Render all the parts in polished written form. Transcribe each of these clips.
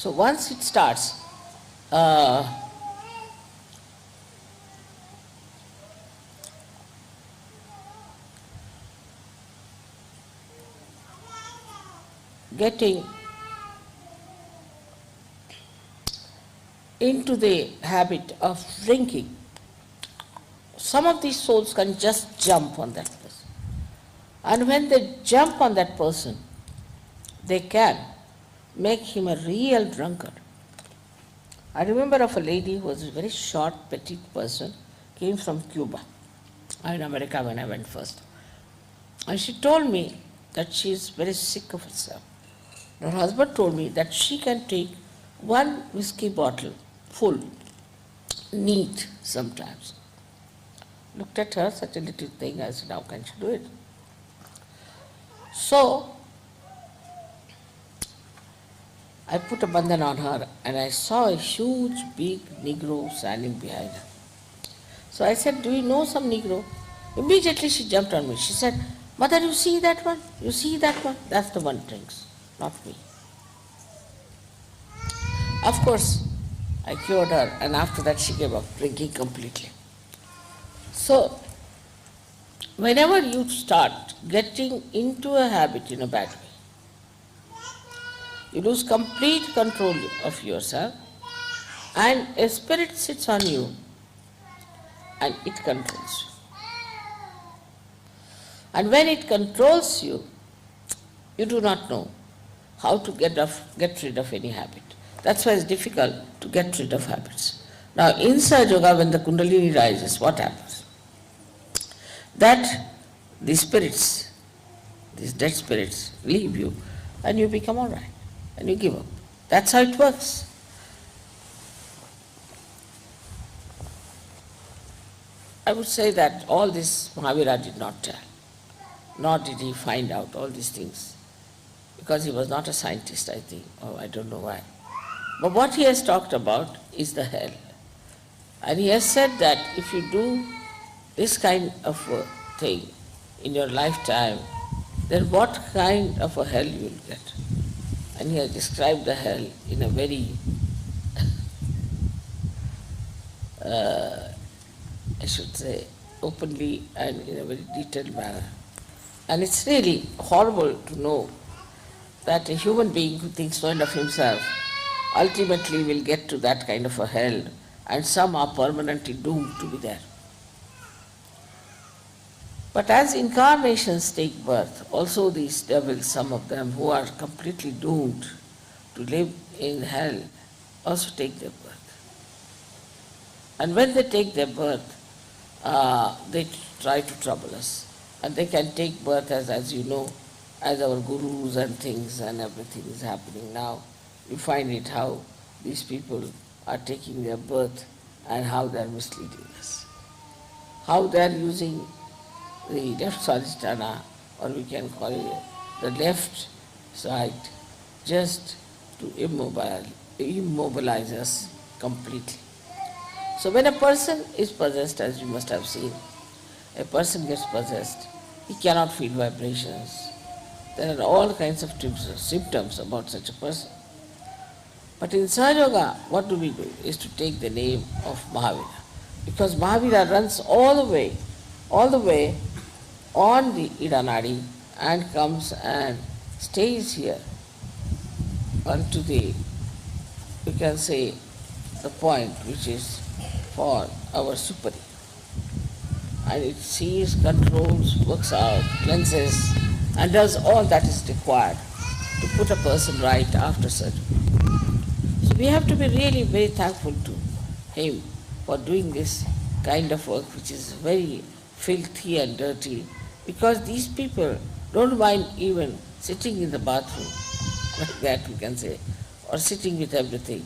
So once it starts, uh, getting into the habit of drinking, some of these souls can just jump on that person. And when they jump on that person, they can make him a real drunkard. I remember of a lady who was a very short, petite person, came from Cuba, in America when I went first. And she told me that she is very sick of herself. Her husband told me that she can take one whiskey bottle full, neat sometimes. Looked at her, such a little thing, I said, how can she do it? So, I put a bandhan on her and I saw a huge, big Negro standing behind her. So I said, do you know some Negro? Immediately she jumped on me. She said, Mother, you see that one? You see that one? That's the one drinks, not me. Of course, I cured her, and after that she gave up drinking completely. So, whenever you start getting into a habit in a bad way, you lose complete control of yourself, and a spirit sits on you and it controls you. And when it controls you, you do not know how to get rid of any habit. That's why it's difficult to get rid of habits. Now, in Sahaja Yoga, when the Kundalini rises, what happens? That the spirits, these dead spirits, leave you and you become all right and you give up. That's how it works. I would say that all this Mahavira did not tell, nor did he find out all these things, because he was not a scientist, I think, or I don't know why. But what he has talked about is the hell. And he has said that if you do this kind of a thing in your lifetime, then what kind of a hell you will get. And he has described the hell in a very, I should say, openly and in a very detailed manner. And it's really horrible to know that a human being who thinks well of himself ultimately will get to that kind of a hell, and some are permanently doomed to be there. But as incarnations take birth, also these devils, some of them who are completely doomed to live in hell, also take their birth. And when they take their birth, they try to trouble us. And they can take birth as you know, as our gurus and things and everything is happening now. You find it how these people are taking their birth and how they are misleading us. How they are using the left swadhisthana, or we can call it the left side, just to immobilize us completely. So when a person is possessed, as you must have seen, a person gets possessed, he cannot feel vibrations. There are all kinds of symptoms about such a person. But in Sahaja Yoga, what do we do? Is to take the name of Mahavira. Because Mahavira runs all the way on the Ida Nadi and comes and stays here unto the, you can say, the point which is for our superi. And it sees, controls, works out, cleanses, and does all that is required to put a person right after surgery. So we have to be really very thankful to him for doing this kind of work, which is very filthy and dirty, because these people don't mind even sitting in the bathroom, like that we can say, or sitting with everything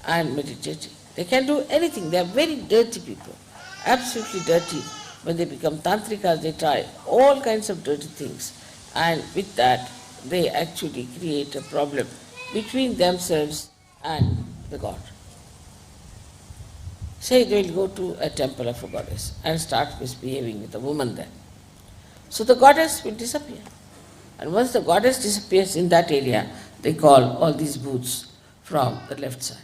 and meditating. They can do anything. They are very dirty people, absolutely dirty. When they become tantrikas, they try all kinds of dirty things, and with that they actually create a problem between themselves and the god. Say they will go to a temple of a goddess and start misbehaving with a woman there. So the goddess will disappear. And once the goddess disappears in that area, they call all these booths from the left side.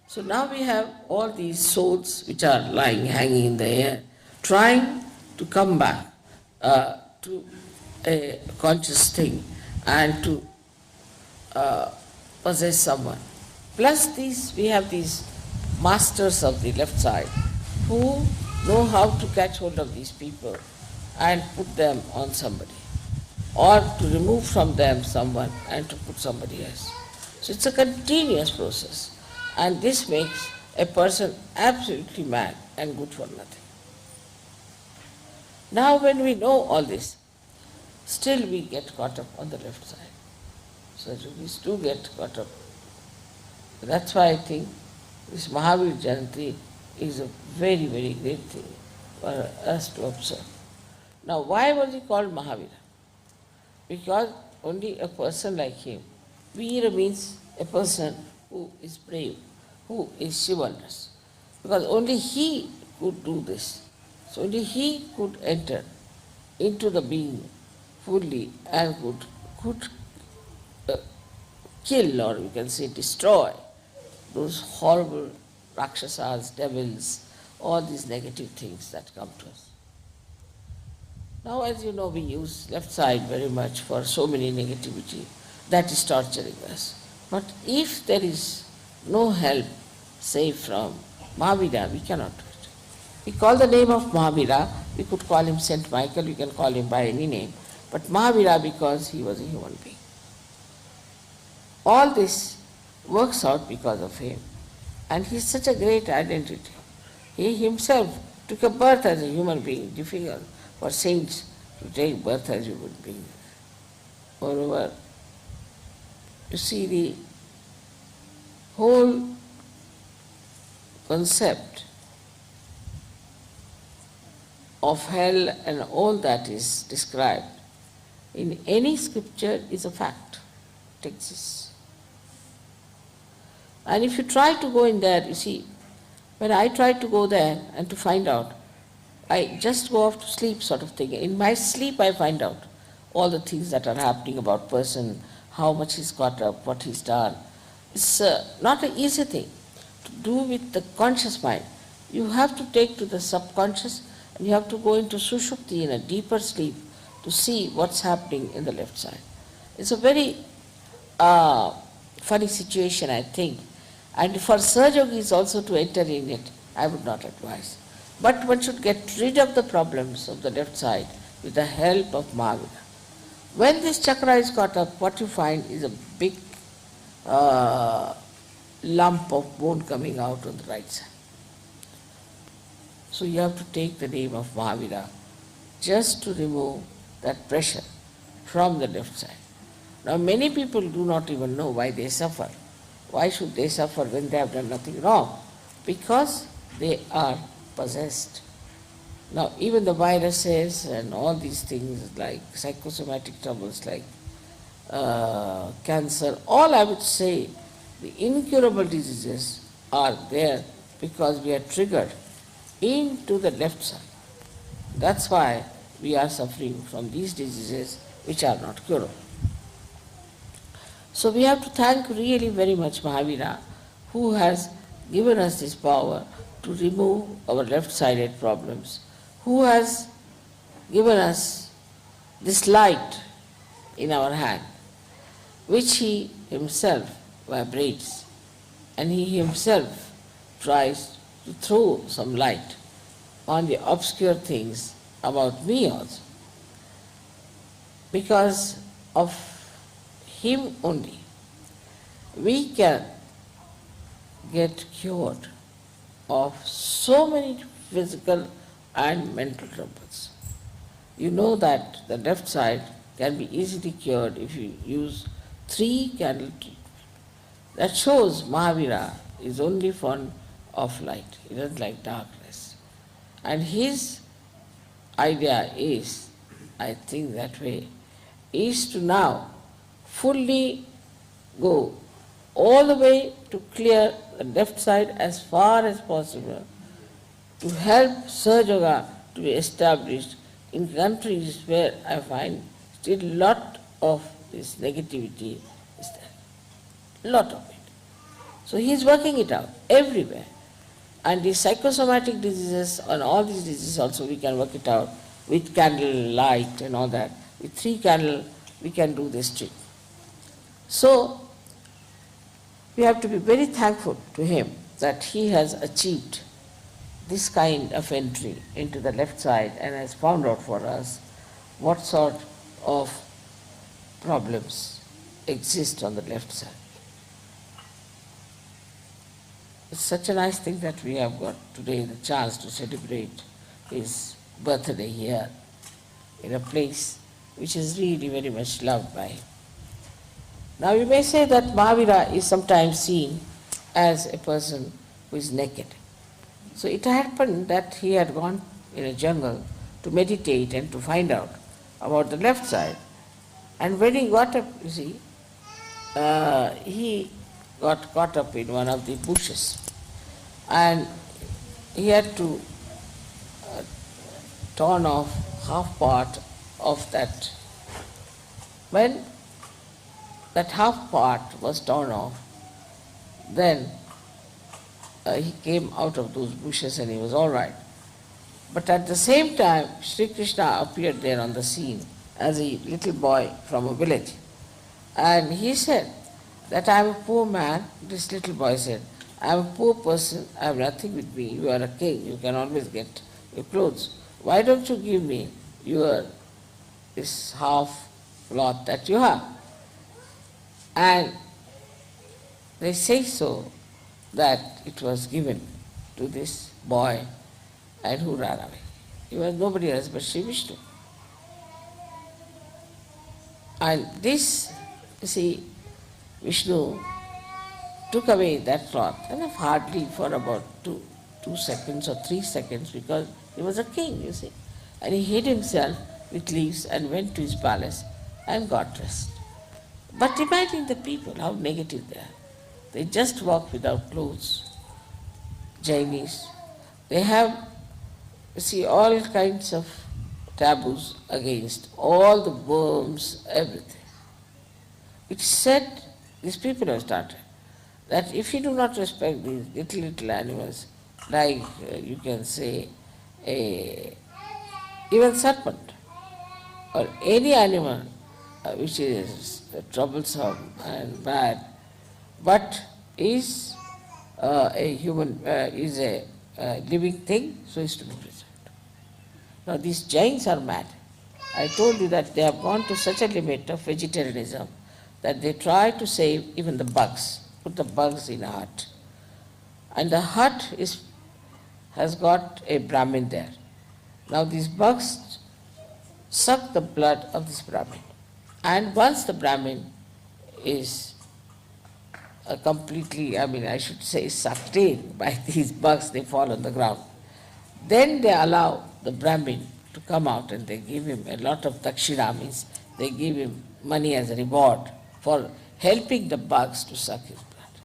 So now we have all these souls which are lying, hanging in the air, trying to come back to a conscious thing and to possess someone. Plus we have these masters of the left side who know how to catch hold of these people and put them on somebody, or to remove from them someone and to put somebody else. So it's a continuous process, and this makes a person absolutely mad and good for nothing. Now when we know all this, still we get caught up on the left side. So we do get caught up. That's why I think this Mahavir Jayanti is a very, very great thing for us to observe. Now why was he called Mahavira? Because only a person like him, Veera means a person who is brave, who is chivalrous. Because only he could do this. So only he could enter into the being fully and could kill, or we can say destroy, those horrible Rakshasas, devils, all these negative things that come to us. Now, as you know, we use left side very much for so many negativity that is torturing us. But if there is no help, say from Mahavira, we cannot do it. We call the name of Mahavira, we could call him Saint Michael, we can call him by any name, but Mahavira because he was a human being. All this works out because of him, and he is such a great identity. He himself took a birth as a human being, difficult for saints to take birth as human beings. Moreover, you see the whole concept of hell and all that is described in any scripture is a fact. It exists. And if you try to go in there, you see, when I tried to go there and to find out, I just go off to sleep sort of thing. In my sleep I find out all the things that are happening about person, how much he's got up, what he's done. It's not an easy thing to do with the conscious mind. You have to take to the subconscious and you have to go into Sushupti, in a deeper sleep, to see what's happening in the left side. It's a very funny situation, I think. And for Sahaja Yogis also to enter in it, I would not advise. But one should get rid of the problems of the left side with the help of Mahavira. When this chakra is caught up, what you find is a big lump of bone coming out on the right side. So you have to take the name of Mahavira just to remove that pressure from the left side. Now many people do not even know why they suffer. Why should they suffer when they have done nothing wrong? Because they are possessed. Now even the viruses and all these things like psychosomatic troubles like cancer, all I would say, the incurable diseases are there because we are triggered into the left side. That's why we are suffering from these diseases which are not curable. So we have to thank really very much Mahavira, who has given us this power to remove our left-sided problems, who has given us this light in our hand, which he himself vibrates, and he himself tries to throw some light on the obscure things about me also. Because of him only, we can get cured of so many physical and mental troubles. You know that the left side can be easily cured if you use 3 candle treatment. That shows Mahavira is only fond of light. He doesn't like darkness. And his idea is, I think that way, is to now fully go all the way to clear the left side as far as possible, to help Sahaja Yoga to be established in countries where I find still lot of this negativity is there. Lot of it. So he is working it out everywhere. And the psychosomatic diseases and all these diseases also we can work it out with candle light and all that. With 3 candles we can do this trick. So we have to be very thankful to him that he has achieved this kind of entry into the left side and has found out for us what sort of problems exist on the left side. It's such a nice thing that we have got today the chance to celebrate his birthday here in a place which is really very much loved by him. Now you may say that Mahavira is sometimes seen as a person who is naked. So it happened that he had gone in a jungle to meditate and to find out about the left side. And when he got up, you see, he got caught up in one of the bushes. And he had to torn off half part of that. When that half part was torn off, then he came out of those bushes and he was all right. But at the same time, Sri Krishna appeared there on the scene as a little boy from a village. And he said that I am a poor man. This little boy said, I am a poor person, I have nothing with me. You are a king, you can always get your clothes. Why don't you give me this half cloth that you have? And they say so that it was given to this boy and who ran away. He was nobody else but Sri Vishnu. And this, you see, Vishnu took away that cloth, and hardly for about two seconds or 3 seconds, because he was a king, you see. And he hid himself with leaves and went to his palace and got dressed. But imagine the people, how negative they are. They just walk without clothes. Jainis, they have, you see, all kinds of taboos against all the worms, everything. It's said, these people have started, that if you do not respect these little animals, like you can say even serpent or any animal which is troublesome and bad, but is a human, is a living thing, so is to be preserved. Now these Jains are mad. I told you that they have gone to such a limit of vegetarianism that they try to save even the bugs, put the bugs in a hut. And the hut has got a Brahmin there. Now these bugs suck the blood of this Brahmin. And once the Brahmin is completely, I should say, sucked in by these bugs, they fall on the ground. Then they allow the Brahmin to come out and they give him a lot of dakshina, means they give him money as a reward for helping the bugs to suck his blood.